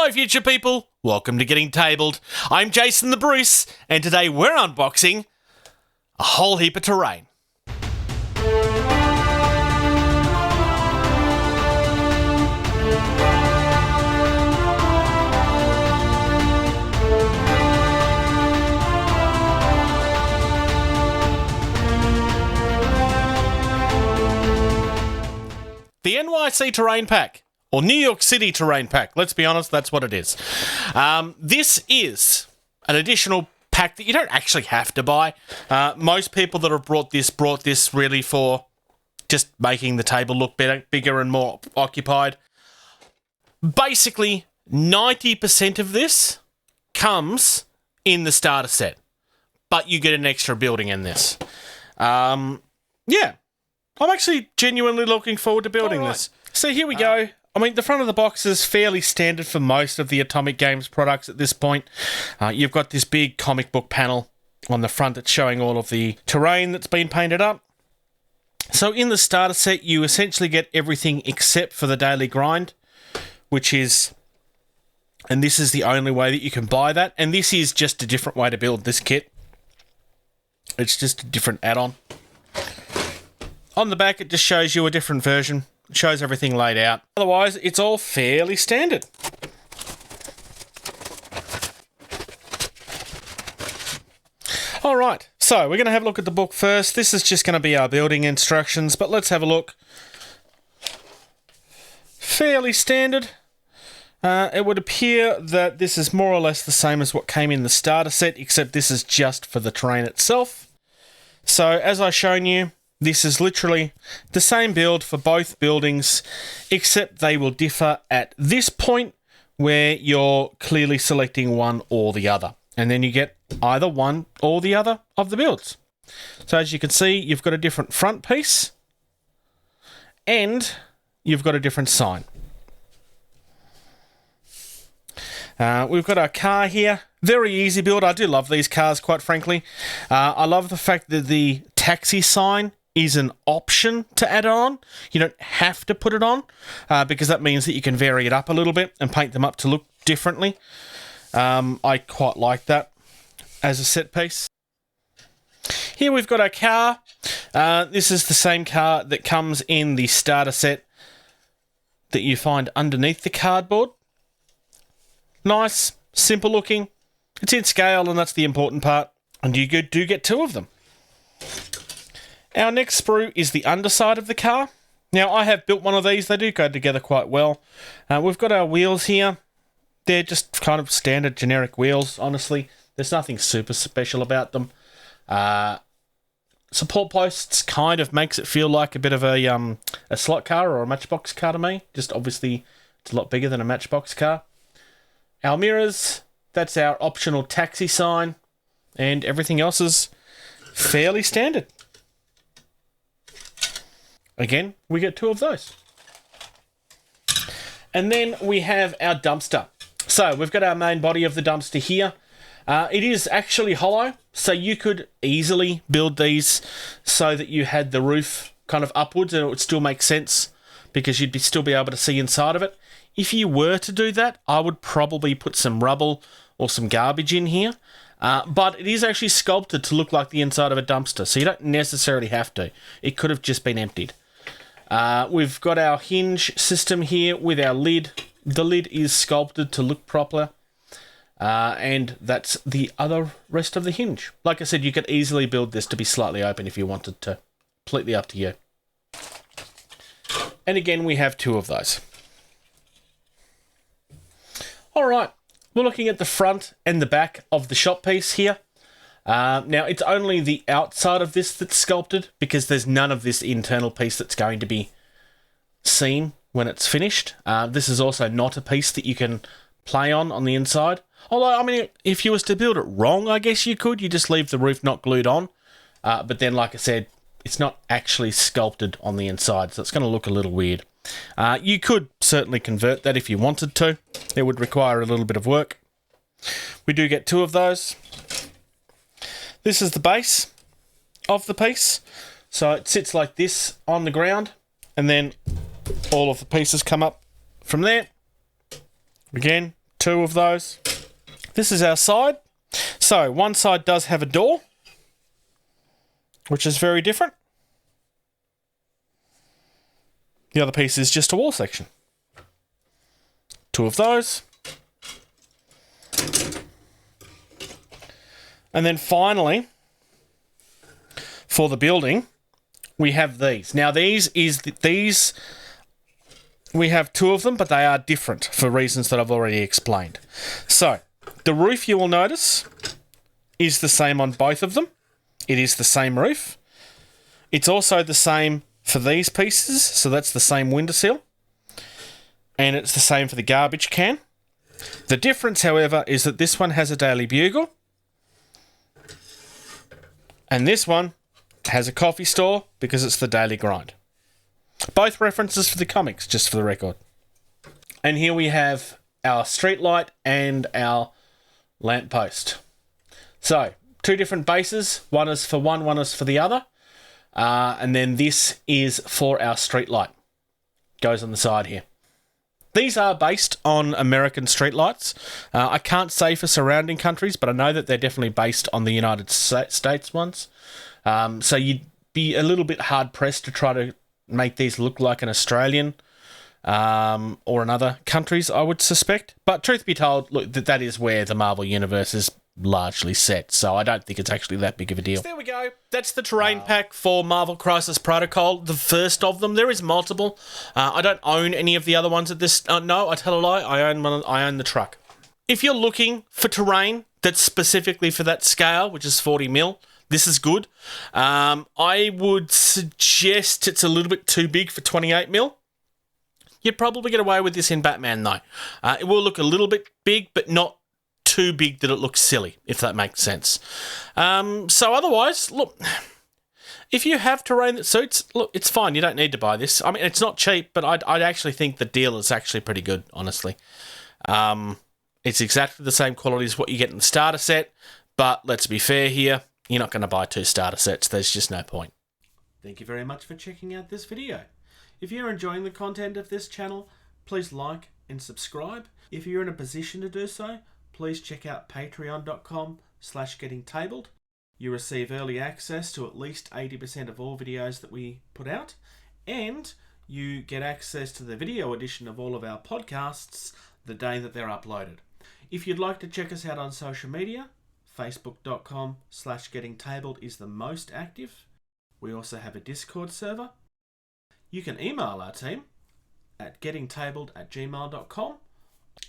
Hello, future people. Welcome to Getting Tabled. I'm Jason the Bruce, and today we're unboxing a whole heap of terrain. The NYC Terrain Pack. Or New York City Terrain Pack. Let's be honest, that's what it is. This is an additional pack that you don't actually have to buy. Most people that have brought this really for just making the table look better, bigger and more occupied. Basically, 90% of this comes in the starter set. But you get an extra building in this. Yeah. I'm actually genuinely looking forward to building this. So here we go. I mean, the front of the box is fairly standard for most of the Atomic Games products at this point. You've got this big comic book panel on the front that's showing all of the terrain that's been painted up. So in the starter set, you essentially get everything except for the daily grind, which is... And this is the only way that you can buy that. And this is just a different way to build this kit. It's just a different add-on. On the back, it just shows you a different version. It shows everything laid out. Otherwise, it's all fairly standard. All right, so we're going to have a look at the book first. This is just going to be our building instructions, but let's have a look. Fairly standard. It would appear that this is more or less the same as what came in the starter set, except this is just for the terrain itself. So, as I've shown you, this is literally the same build for both buildings, except they will differ at this point where you're clearly selecting one or the other. And then you get either one or the other of the builds. So as you can see, you've got a different front piece and you've got a different sign. We've got our car here. Very easy build. I do love these cars, quite frankly. I love the fact that the taxi sign is an option to add on. You don't have to put it on because that means that you can vary it up a little bit and paint them up to look differently. I quite like that as a set piece. Here we've got our car. This is the same car that comes in the starter set that you find underneath the cardboard. Nice, simple looking. It's in scale and that's the important part. And you do get two of them. Our next sprue is the underside of the car. Now, I have built one of these. They do go together quite well. We've got our wheels here. They're just kind of standard generic wheels, honestly. There's nothing super special about them. Support posts kind of makes it feel like a bit of a slot car or a matchbox car to me. Just obviously, it's a lot bigger than a matchbox car. Our mirrors, that's our optional taxi sign. And everything else is fairly standard. Again, we get two of those. And then we have our dumpster. So we've got our main body of the dumpster here. It is actually hollow, so you could easily build these so that you had the roof kind of upwards and it would still make sense because you'd still be able to see inside of it. If you were to do that, I would probably put some rubble or some garbage in here. But it is actually sculpted to look like the inside of a dumpster, so you don't necessarily have to. It could have just been emptied. We've got our hinge system here with our lid. The lid is sculpted to look proper. And that's the other rest of the hinge. Like I said, you could easily build this to be slightly open if you wanted to. Completely up to you. And again, we have two of those. All right. We're looking at the front and the back of the shop piece here. Now, it's only the outside of this that's sculpted because there's none of this internal piece that's going to be seen when it's finished. This is also not a piece that you can play on the inside. Although, I mean, if you was to build it wrong, I guess you could. You just leave the roof not glued on. But then, like I said, it's not actually sculpted on the inside, so it's going to look a little weird. You could certainly convert that if you wanted to. It would require a little bit of work. We do get two of those. This is the base of the piece. So it sits like this on the ground, and then all of the pieces come up from there. Again, 2 of those. This is our side. So one side does have a door, which is very different. The other piece is just a wall section. 2 of those. And then finally, for the building, we have these. Now these we have 2 of them, but they are different for reasons that I've already explained. So the roof, you will notice, is the same on both of them. It is the same roof. It's also the same for these pieces, so that's the same windowsill. And it's the same for the garbage can. The difference, however, is that this one has a Daily Bugle. And this one has a coffee store because it's the Daily Grind. Both references for the comics, just for the record. And here we have our street light and our lamppost. So, 2 different bases. One is for one is for the other. And then this is for our street light. Goes on the side here. These are based on American streetlights. I can't say for surrounding countries, but I know that they're definitely based on the United States ones. So you'd be a little bit hard-pressed to try to make these look like an Australian or another countries, I would suspect. But truth be told, look, that is where the Marvel Universe is largely set, so I don't think it's actually that big of a deal. So there we go. That's the terrain pack for Marvel Crisis Protocol, the first of them. There is multiple. I don't own any of the other ones at this... no, I tell a lie. I own the truck. If you're looking for terrain that's specifically for that scale, which is 40 mil, this is good. I would suggest it's a little bit too big for 28 mil. You'd probably get away with this in Batman, though. It will look a little bit big, but not too big that it looks silly, if that makes sense. So otherwise, look, if you have terrain that suits, look, it's fine. You don't need to buy this. I mean, it's not cheap, but I'd actually think the deal is actually pretty good, honestly. It's exactly the same quality as what you get in the starter set, but let's be fair here. You're not going to buy 2 starter sets. There's just no point. Thank you very much for checking out this video. If you're enjoying the content of this channel, please like and subscribe. If you're in a position to do so, please check out patreon.com/gettingtabled. You receive early access to at least 80% of all videos that we put out, and you get access to the video edition of all of our podcasts the day that they're uploaded. If you'd like to check us out on social media, facebook.com/gettingtabled is the most active. We also have a Discord server. You can email our team at gettingtabled@gmail.com.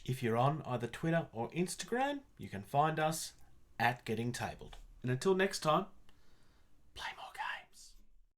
If you're on either Twitter or Instagram, you can find us at gettingtabled. And until next time,